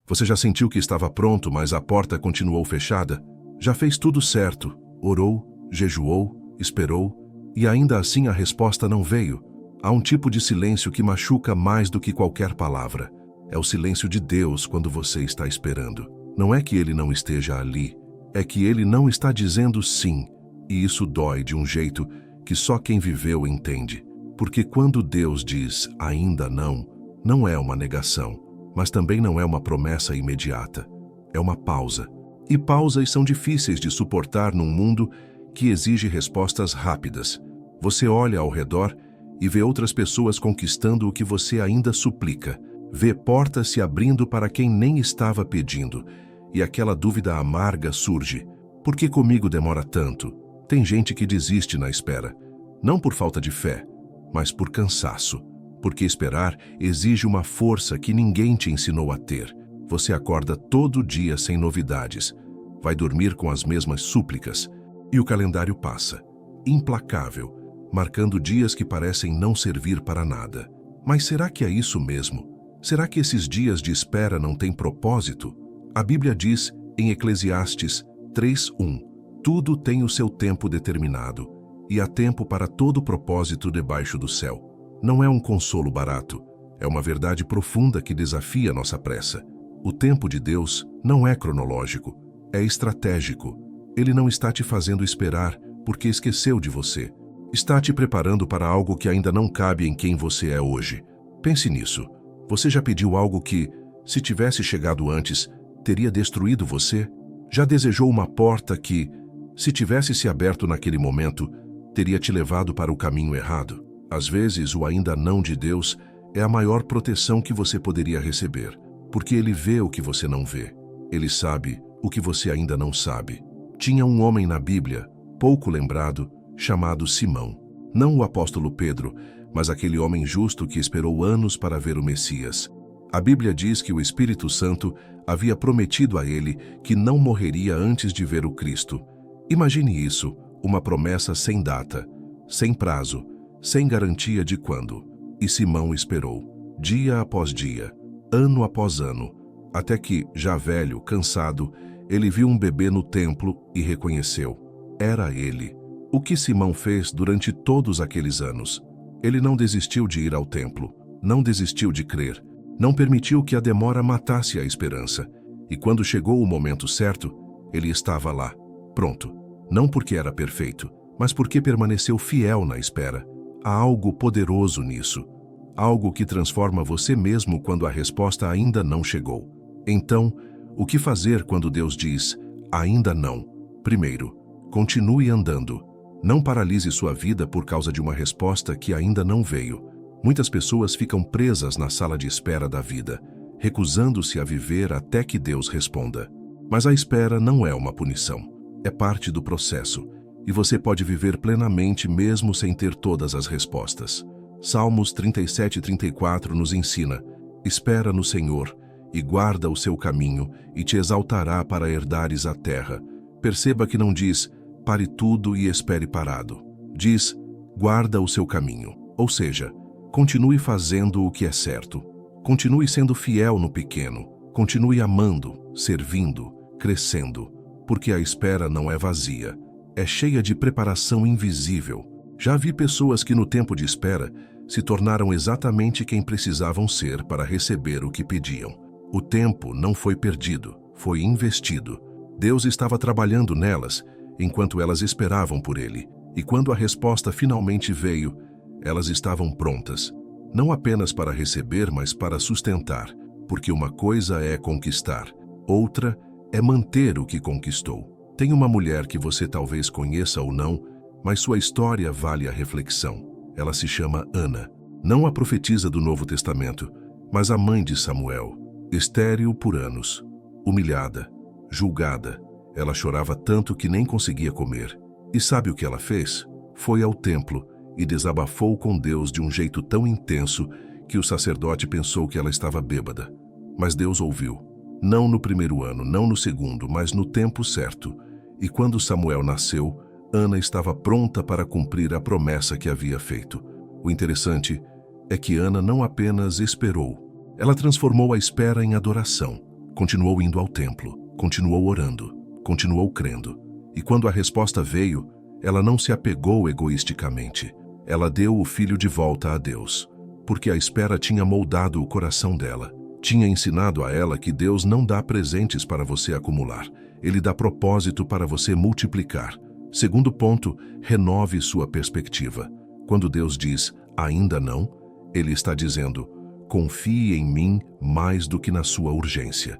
Você já sentiu que estava pronto, mas a porta continuou fechada? Já fez tudo certo, orou, jejuou, esperou, e ainda assim a resposta não veio? Há um tipo de silêncio que machuca mais do que qualquer palavra. É o silêncio de Deus quando você está esperando. Não é que Ele não esteja ali, é que Ele não está dizendo sim, e isso dói de um jeito que só quem viveu entende. Porque quando Deus diz ainda não, não é uma negação, mas também não é uma promessa imediata. É uma pausa. E pausas são difíceis de suportar num mundo que exige respostas rápidas. Você olha ao redor e vê outras pessoas conquistando o que você ainda suplica. Vê portas se abrindo para quem nem estava pedindo. E aquela dúvida amarga surge. Por que comigo demora tanto? Tem gente que desiste na espera. Não por falta de fé, mas por cansaço. Porque esperar exige uma força que ninguém te ensinou a ter. Você acorda todo dia sem novidades. Vai dormir com as mesmas súplicas. E o calendário passa, implacável, marcando dias que parecem não servir para nada. Mas será que é isso mesmo? Será que esses dias de espera não têm propósito? A Bíblia diz em Eclesiastes 3:1: tudo tem o seu tempo determinado, e há tempo para todo propósito debaixo do céu. Não é um consolo barato, é uma verdade profunda que desafia nossa pressa. O tempo de Deus não é cronológico, é estratégico. Ele não está te fazendo esperar porque esqueceu de você. Está te preparando para algo que ainda não cabe em quem você é hoje. Pense nisso. Você já pediu algo que, se tivesse chegado antes, teria destruído você? Já desejou uma porta que, se tivesse se aberto naquele momento, teria te levado para o caminho errado? Às vezes, o ainda não de Deus é a maior proteção que você poderia receber, porque Ele vê o que você não vê. Ele sabe o que você ainda não sabe. Tinha um homem na Bíblia, pouco lembrado, chamado Simão. Não o apóstolo Pedro, mas aquele homem justo que esperou anos para ver o Messias. A Bíblia diz que o Espírito Santo havia prometido a ele que não morreria antes de ver o Cristo. Imagine isso, uma promessa sem data, sem prazo, sem garantia de quando. E Simão esperou, dia após dia, ano após ano, até que, já velho, cansado, ele viu um bebê no templo e reconheceu. Era ele. O que Simão fez durante todos aqueles anos? Ele não desistiu de ir ao templo, não desistiu de crer, não permitiu que a demora matasse a esperança. E quando chegou o momento certo, ele estava lá, pronto. Não porque era perfeito, mas porque permaneceu fiel na espera. Há algo poderoso nisso. Algo que transforma você mesmo quando a resposta ainda não chegou. Então, o que fazer quando Deus diz, ainda não? Primeiro, continue andando. Não paralise sua vida por causa de uma resposta que ainda não veio. Muitas pessoas ficam presas na sala de espera da vida, recusando-se a viver até que Deus responda. Mas a espera não é uma punição. É parte do processo, e você pode viver plenamente mesmo sem ter todas as respostas. Salmos 37:34 nos ensina, espera no Senhor, e guarda o seu caminho, e te exaltará para herdares a terra. Perceba que não diz, pare tudo e espere parado. Diz, guarda o seu caminho. Ou seja, continue fazendo o que é certo. Continue sendo fiel no pequeno. Continue amando, servindo, crescendo. Porque a espera não é vazia. É cheia de preparação invisível. Já vi pessoas que no tempo de espera se tornaram exatamente quem precisavam ser para receber o que pediam. O tempo não foi perdido, foi investido. Deus estava trabalhando nelas, enquanto elas esperavam por Ele. E quando a resposta finalmente veio, elas estavam prontas. Não apenas para receber, mas para sustentar. Porque uma coisa é conquistar, outra é manter o que conquistou. Tem uma mulher que você talvez conheça ou não, mas sua história vale a reflexão. Ela se chama Ana. Não a profetisa do Novo Testamento, mas a mãe de Samuel. Estéril por anos, humilhada, julgada. Ela chorava tanto que nem conseguia comer. E sabe o que ela fez? Foi ao templo e desabafou com Deus de um jeito tão intenso que o sacerdote pensou que ela estava bêbada. Mas Deus ouviu. Não no primeiro ano, não no segundo, mas no tempo certo. E quando Samuel nasceu, Ana estava pronta para cumprir a promessa que havia feito. O interessante é que Ana não apenas esperou. Ela transformou a espera em adoração. continuou indo ao templo, continuou orando, continuou crendo. E quando a resposta veio, ela não se apegou egoisticamente. Ela deu o filho de volta a Deus, porque a espera tinha moldado o coração dela. Tinha ensinado a ela que Deus não dá presentes para você acumular. Ele dá propósito para você multiplicar. Segundo ponto, renove sua perspectiva. Quando Deus diz, ainda não, Ele está dizendo, confie em mim mais do que na sua urgência.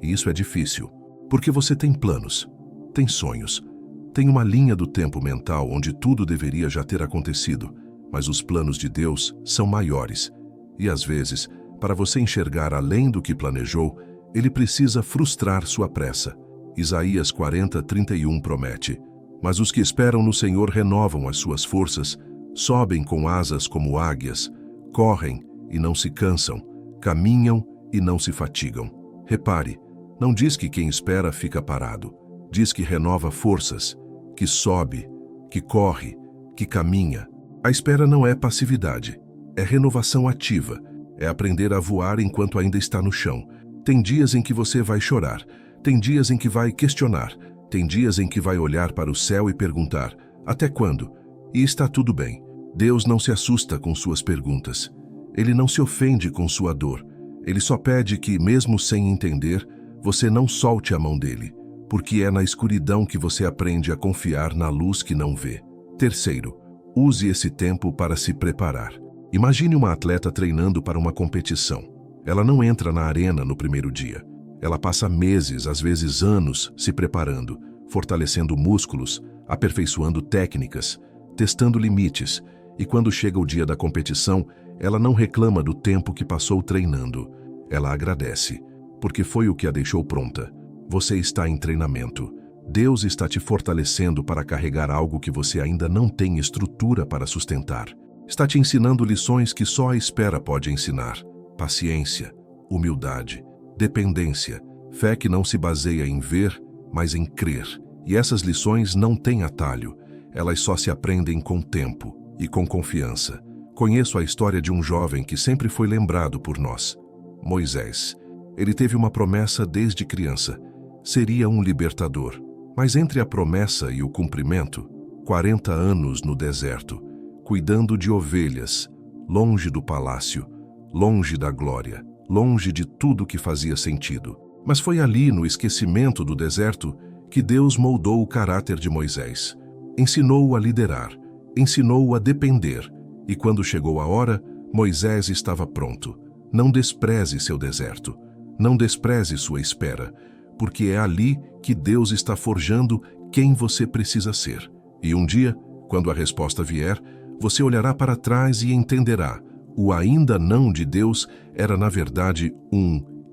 E isso é difícil, porque você tem planos, tem sonhos, tem uma linha do tempo mental onde tudo deveria já ter acontecido, mas os planos de Deus são maiores. E às vezes, para você enxergar além do que planejou, Ele precisa frustrar sua pressa. Isaías 40:31 promete, mas os que esperam no Senhor renovam as suas forças, sobem com asas como águias, correm e não se cansam, caminham e não se fatigam. Repare, não diz que quem espera fica parado, diz que renova forças, que sobe, que corre, que caminha. A espera não é passividade, é renovação ativa, é aprender a voar enquanto ainda está no chão. Tem dias em que você vai chorar, tem dias em que vai questionar, tem dias em que vai olhar para o céu e perguntar, até quando? E está tudo bem. Deus não se assusta com suas perguntas. Ele não se ofende com sua dor. Ele só pede que, mesmo sem entender, você não solte a mão dele, porque é na escuridão que você aprende a confiar na luz que não vê. Terceiro, use esse tempo para se preparar. Imagine uma atleta treinando para uma competição. Ela não entra na arena no primeiro dia. Ela passa meses, às vezes anos, se preparando, fortalecendo músculos, aperfeiçoando técnicas, testando limites, e quando chega o dia da competição, ela não reclama do tempo que passou treinando. Ela agradece, porque foi o que a deixou pronta. Você está em treinamento. Deus está te fortalecendo para carregar algo que você ainda não tem estrutura para sustentar. Está te ensinando lições que só a espera pode ensinar. Paciência, humildade, dependência, fé que não se baseia em ver, mas em crer. E essas lições não têm atalho. Elas só se aprendem com tempo e com confiança. Conheço a história de um jovem que sempre foi lembrado por nós. Moisés. Ele teve uma promessa desde criança. Seria um libertador. Mas entre a promessa e o cumprimento, 40 anos no deserto, cuidando de ovelhas, longe do palácio, longe da glória, longe de tudo que fazia sentido. Mas foi ali, no esquecimento do deserto, que Deus moldou o caráter de Moisés. Ensinou-o a liderar, ensinou-o a depender, e quando chegou a hora, Moisés estava pronto. Não despreze seu deserto, não despreze sua espera, porque é ali que Deus está forjando quem você precisa ser. E um dia, quando a resposta vier, você olhará para trás e entenderá. O ainda não de Deus era, na verdade,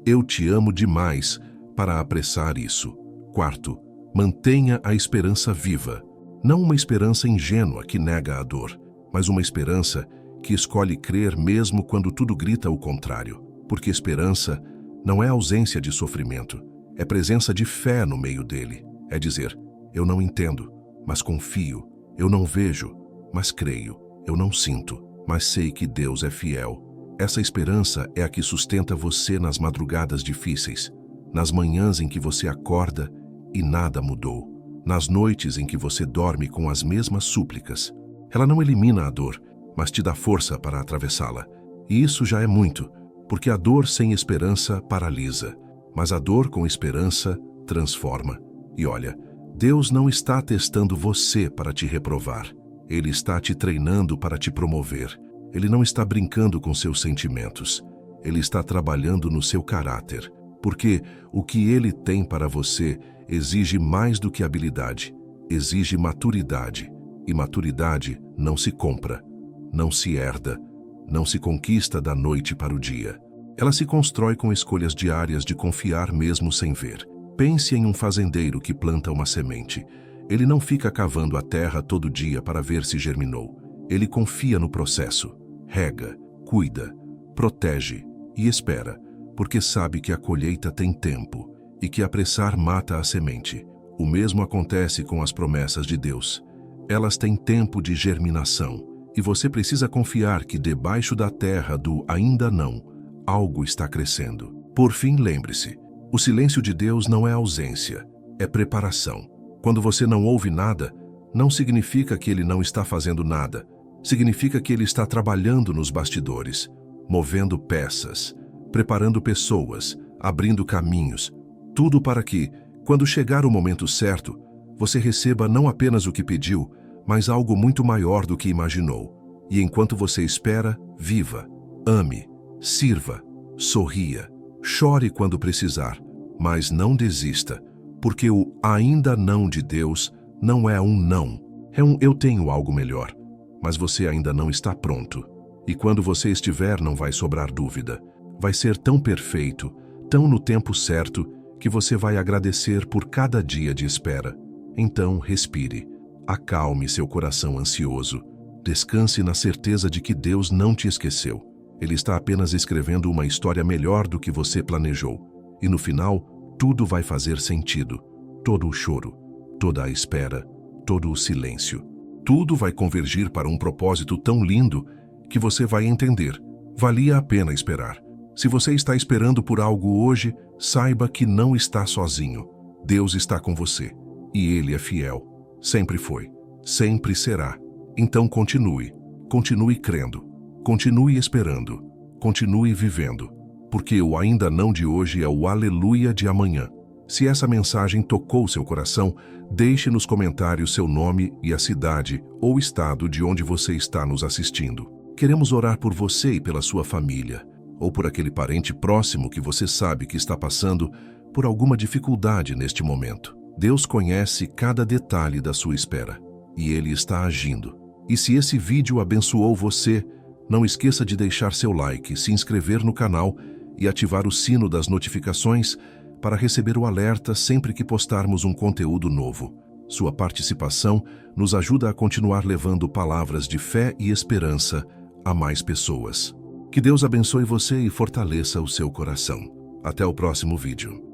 eu te amo demais para apressar isso. Quarto, mantenha a esperança viva. Não uma esperança ingênua que nega a dor, mas uma esperança que escolhe crer mesmo quando tudo grita o contrário. Porque esperança não é ausência de sofrimento, é presença de fé no meio dele. É dizer, eu não entendo, mas confio. Eu não vejo, mas creio. Eu não sinto, mas sei que Deus é fiel. Essa esperança é a que sustenta você nas madrugadas difíceis, nas manhãs em que você acorda e nada mudou, nas noites em que você dorme com as mesmas súplicas. Ela não elimina a dor, mas te dá força para atravessá-la. E isso já é muito, porque a dor sem esperança paralisa, mas a dor com esperança transforma. E olha, Deus não está testando você para te reprovar. Ele está te treinando para te promover. Ele não está brincando com seus sentimentos. Ele está trabalhando no seu caráter, porque o que Ele tem para você exige mais do que habilidade, exige maturidade. E maturidade não se compra, não se herda, não se conquista da noite para o dia. Ela se constrói com escolhas diárias de confiar mesmo sem ver. Pense em um fazendeiro que planta uma semente. Ele não fica cavando a terra todo dia para ver se germinou. Ele confia no processo, rega, cuida, protege e espera, porque sabe que a colheita tem tempo e que apressar mata a semente. O mesmo acontece com as promessas de Deus. Elas têm tempo de germinação e você precisa confiar que debaixo da terra do ainda não, algo está crescendo. Por fim, lembre-se, O silêncio de Deus não é ausência, é preparação. Quando você não ouve nada, não significa que Ele não está fazendo nada. Significa que Ele está trabalhando nos bastidores, movendo peças, preparando pessoas, abrindo caminhos. Tudo para que, quando chegar o momento certo, você receba não apenas o que pediu, mas algo muito maior do que imaginou. E enquanto você espera, viva, ame, sirva, sorria, chore quando precisar, mas não desista, porque o ainda não de Deus não é um não, é um eu tenho algo melhor, mas você ainda não está pronto. E quando você estiver, não vai sobrar dúvida. Vai ser tão perfeito, tão no tempo certo, que você vai agradecer por cada dia de espera. Então, respire, acalme seu coração ansioso, descanse na certeza de que Deus não te esqueceu. Ele está apenas escrevendo uma história melhor do que você planejou. E no final, tudo vai fazer sentido. Todo o choro, toda a espera, todo o silêncio. Tudo vai convergir para um propósito tão lindo que você vai entender. Valia a pena esperar. Se você está esperando por algo hoje, saiba que não está sozinho. Deus está com você. E Ele é fiel. Sempre foi. Sempre será. Então continue. Continue crendo. Continue esperando. Continue vivendo. Porque o ainda não de hoje é o aleluia de amanhã. Se essa mensagem tocou seu coração, deixe nos comentários seu nome e a cidade ou estado de onde você está nos assistindo. Queremos orar por você e pela sua família, ou por aquele parente próximo que você sabe que está passando por alguma dificuldade neste momento. Deus conhece cada detalhe da sua espera, e Ele está agindo. E se esse vídeo abençoou você, não esqueça de deixar seu like, se inscrever no canal e ativar o sino das notificações para receber o alerta sempre que postarmos um conteúdo novo. Sua participação nos ajuda a continuar levando palavras de fé e esperança a mais pessoas. Que Deus abençoe você e fortaleça o seu coração. Até o próximo vídeo.